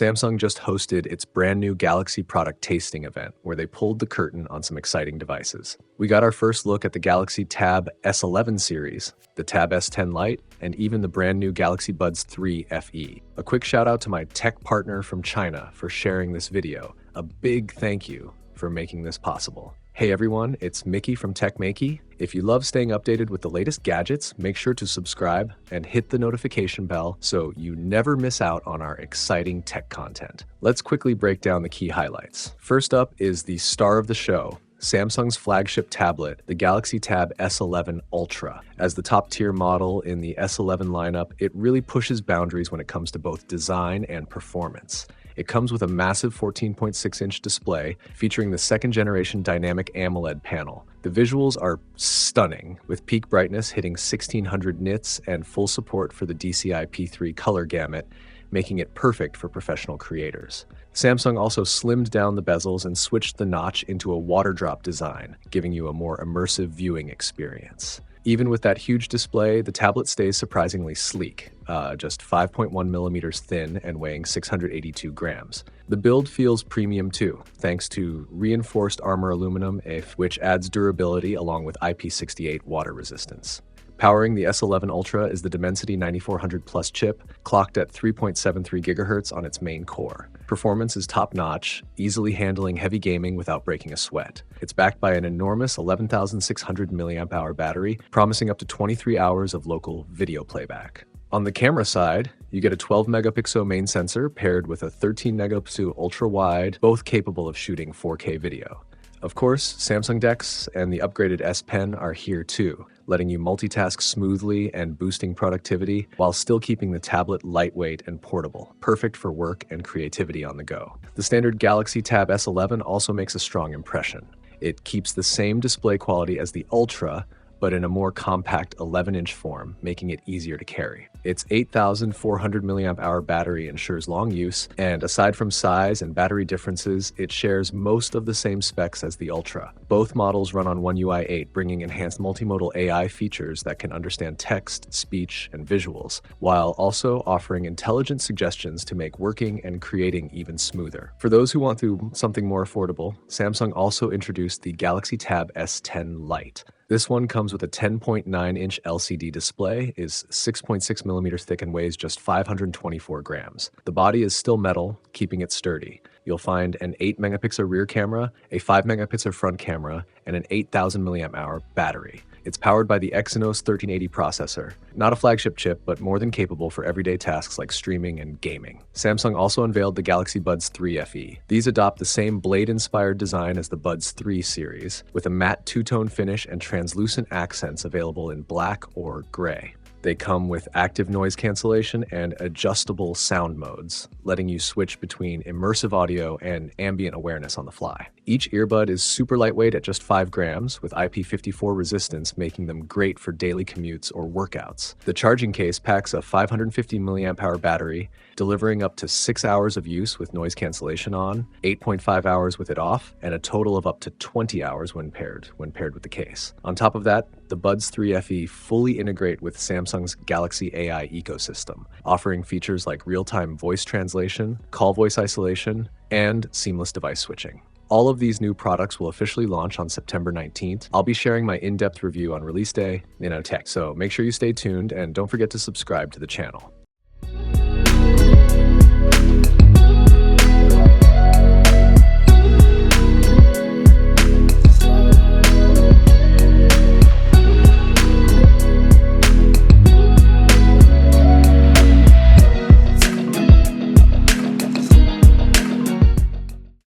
Samsung just hosted its brand new Galaxy product tasting event where they pulled the curtain on some exciting devices. We got our first look at the Galaxy Tab S11 series, the Tab S10 Lite, and even the brand new Galaxy Buds 3 FE. A quick shout out to my tech partner from China for sharing this video. A big thank you for making this possible. Hey everyone, it's Maiky from techmaiky. If you love staying updated with the latest gadgets, make sure to subscribe and hit the notification bell so you never miss out on our exciting tech content. Let's quickly break down the key highlights. First up is the star of the show, Samsung's flagship tablet, the Galaxy Tab S11 Ultra. As the top-tier model in the S11 lineup, it really pushes boundaries when it comes to both design and performance. It comes with a massive 14.6-inch display featuring the second-generation Dynamic AMOLED panel. The visuals are stunning, with peak brightness hitting 1600 nits and full support for the DCI P3 color gamut, making it perfect for professional creators. Samsung also slimmed down the bezels and switched the notch into a water drop design, giving you a more immersive viewing experience. Even with that huge display, the tablet stays surprisingly sleek, just 5.1 millimeters thin and weighing 682 grams. The build feels premium too, thanks to reinforced armor aluminum, which adds durability along with IP68 water resistance. Powering the S11 Ultra is the Dimensity 9400 Plus chip, clocked at 3.73 GHz on its main core. Performance is top-notch, easily handling heavy gaming without breaking a sweat. It's backed by an enormous 11,600 mAh battery, promising up to 23 hours of local video playback. On the camera side, you get a 12-megapixel main sensor paired with a 13-megapixel ultra-wide, both capable of shooting 4K video. Of course, Samsung DeX and the upgraded S Pen are here too, letting you multitask smoothly and boosting productivity while still keeping the tablet lightweight and portable, perfect for work and creativity on the go. The standard Galaxy Tab S11 also makes a strong impression. It keeps the same display quality as the Ultra, but in a more compact 11-inch form, making it easier to carry. Its 8,400 mAh battery ensures long use, and aside from size and battery differences, it shares most of the same specs as the Ultra. Both models run on One UI 8, bringing enhanced multimodal AI features that can understand text, speech, and visuals, while also offering intelligent suggestions to make working and creating even smoother. For those who want something more affordable, Samsung also introduced the Galaxy Tab S10 Lite. This one comes with a 10.9-inch LCD display, is 6.6 millimeters thick and weighs just 524 grams. The body is still metal, keeping it sturdy. You'll find an 8-megapixel rear camera, a 5-megapixel front camera, and an 8,000 mAh battery. It's powered by the Exynos 1380 processor. Not a flagship chip, but more than capable for everyday tasks like streaming and gaming. Samsung also unveiled the Galaxy Buds 3 FE. These adopt the same blade-inspired design as the Buds 3 series, with a matte two-tone finish and translucent accents available in black or gray. They come with active noise cancellation and adjustable sound modes, letting you switch between immersive audio and ambient awareness on the fly. Each earbud is super lightweight at just 5 grams, with IP54 resistance, making them great for daily commutes or workouts. The charging case packs a 550 mAh battery, delivering up to 6 hours of use with noise cancellation on, 8.5 hours with it off, and a total of up to 20 hours when paired with the case. On top of that, the Buds 3 FE fully integrate with Samsung's Galaxy AI ecosystem, offering features like real-time voice translation, call voice isolation, and seamless device switching. All of these new products will officially launch on September 19th. I'll be sharing my in-depth review on release day in tech, so make sure you stay tuned and don't forget to subscribe to the channel.